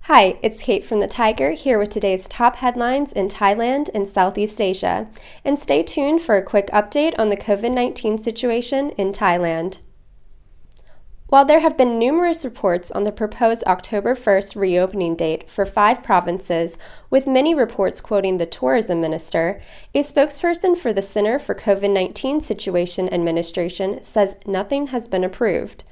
Hi, it's Kate from the Thaiger here with today's top headlines in Thailand and Southeast Asia. And stay tuned for a quick update on the COVID-19 situation in Thailand. While there have been numerous reports on the proposed October 1st reopening date for 5 provinces, with many reports quoting the tourism minister, a spokesperson for the Center for COVID-19 Situation Administration says nothing has been approved.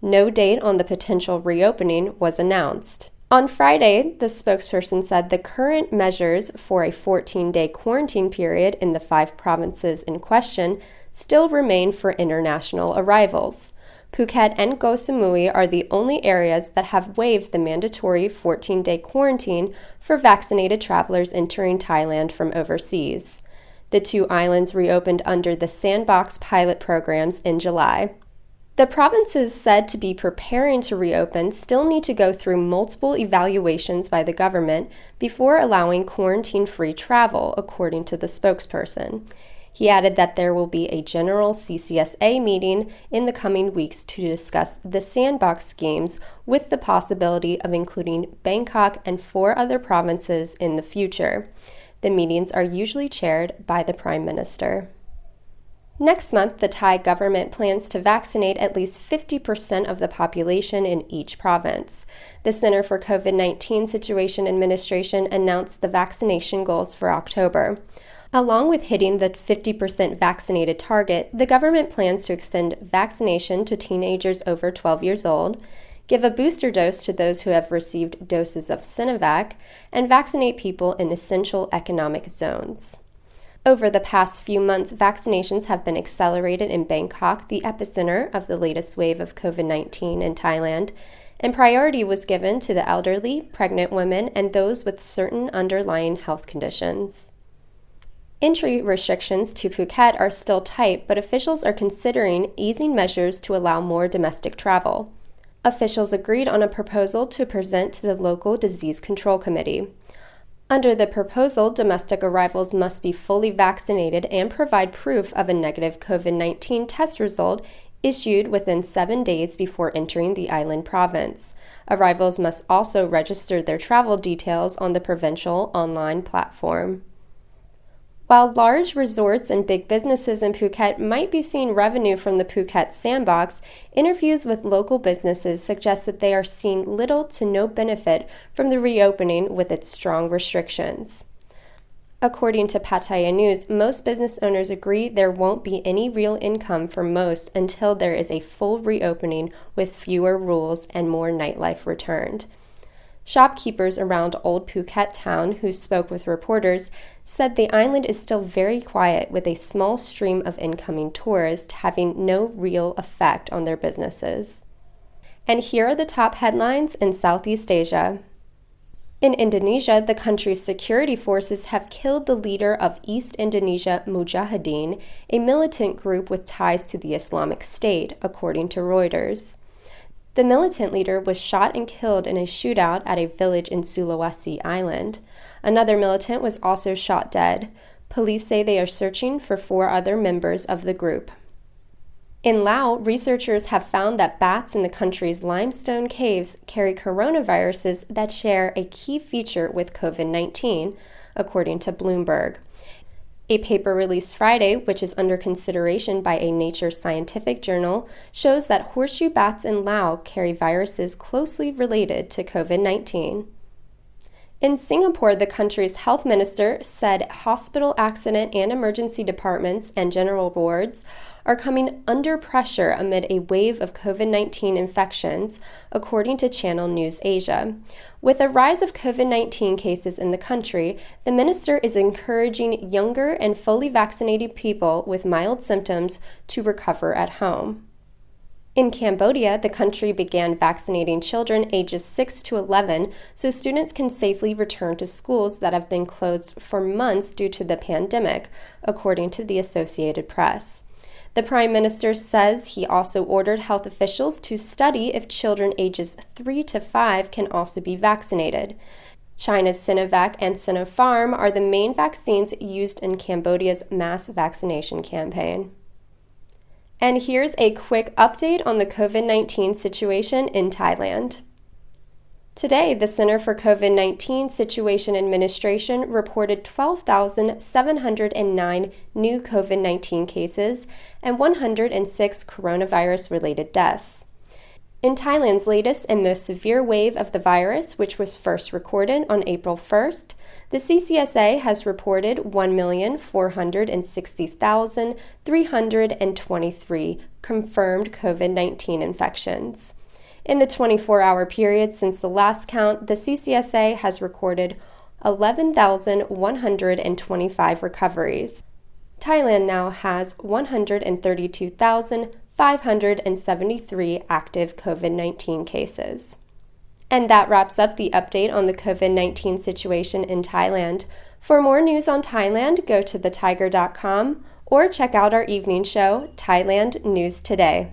No date on the potential reopening was announced. On Friday, the spokesperson said the current measures for a 14-day quarantine period in the 5 provinces in question still remain for international arrivals. Phuket and Koh Samui are the only areas that have waived the mandatory 14-day quarantine for vaccinated travelers entering Thailand from overseas. The 2 islands reopened under the Sandbox pilot programs in July. The provinces said to be preparing to reopen still need to go through multiple evaluations by the government before allowing quarantine-free travel, according to the spokesperson. He added that there will be a general CCSA meeting in the coming weeks to discuss the sandbox schemes with the possibility of including Bangkok and 4 other provinces in the future. The meetings are usually chaired by the Prime Minister. Next month, the Thai government plans to vaccinate at least 50% of the population in each province. The Center for COVID-19 Situation Administration announced the vaccination goals for October. Along with hitting the 50% vaccinated target, the government plans to extend vaccination to teenagers over 12 years old, give a booster dose to those who have received doses of Sinovac, and vaccinate people in essential economic zones. Over the past few months, vaccinations have been accelerated in Bangkok, the epicenter of the latest wave of COVID-19 in Thailand, and priority was given to the elderly, pregnant women, and those with certain underlying health conditions. Entry restrictions to Phuket are still tight, but officials are considering easing measures to allow more domestic travel. Officials agreed on a proposal to present to the local disease control committee. Under the proposal, domestic arrivals must be fully vaccinated and provide proof of a negative COVID-19 test result issued within 7 days before entering the island province. Arrivals must also register their travel details on the provincial online platform. While large resorts and big businesses in Phuket might be seeing revenue from the Phuket Sandbox, interviews with local businesses suggest that they are seeing little to no benefit from the reopening with its strong restrictions. According to Pattaya News, most business owners agree there won't be any real income for most until there is a full reopening with fewer rules and more nightlife returned. Shopkeepers around Old Phuket town who spoke with reporters said the island is still very quiet, with a small stream of incoming tourists having no real effect on their businesses. And here are the top headlines in Southeast Asia. In Indonesia, the country's security forces have killed the leader of East Indonesia Mujahideen, a militant group with ties to the Islamic State, according to Reuters. The militant leader was shot and killed in a shootout at a village in Sulawesi Island. Another militant was also shot dead. Police say they are searching for 4 other members of the group. In Laos, researchers have found that bats in the country's limestone caves carry coronaviruses that share a key feature with COVID-19, according to Bloomberg. A paper released Friday, which is under consideration by a Nature scientific journal, shows that horseshoe bats in Laos carry viruses closely related to COVID-19. In Singapore, the country's health minister said hospital accident and emergency departments and general wards are coming under pressure amid a wave of COVID-19 infections, according to Channel News Asia. With a rise of COVID-19 cases in the country, the minister is encouraging younger and fully vaccinated people with mild symptoms to recover at home. In Cambodia, the country began vaccinating children ages 6 to 11 so students can safely return to schools that have been closed for months due to the pandemic, according to the Associated Press. The Prime Minister says he also ordered health officials to study if children ages 3 to 5 can also be vaccinated. China's Sinovac and Sinopharm are the main vaccines used in Cambodia's mass vaccination campaign. And here's a quick update on the COVID-19 situation in Thailand. Today, the Center for COVID-19 Situation Administration reported 12,709 new COVID-19 cases and 106 coronavirus-related deaths. In Thailand's latest and most severe wave of the virus, which was first recorded on April 1st, the CCSA has reported 1,460,323 confirmed COVID-19 infections. In the 24-hour period since the last count, the CCSA has recorded 11,125 recoveries. Thailand now has 132,573 active COVID-19 cases. And that wraps up the update on the COVID-19 situation in Thailand. For more news on Thailand, go to thetiger.com or check out our evening show, Thailand News Today.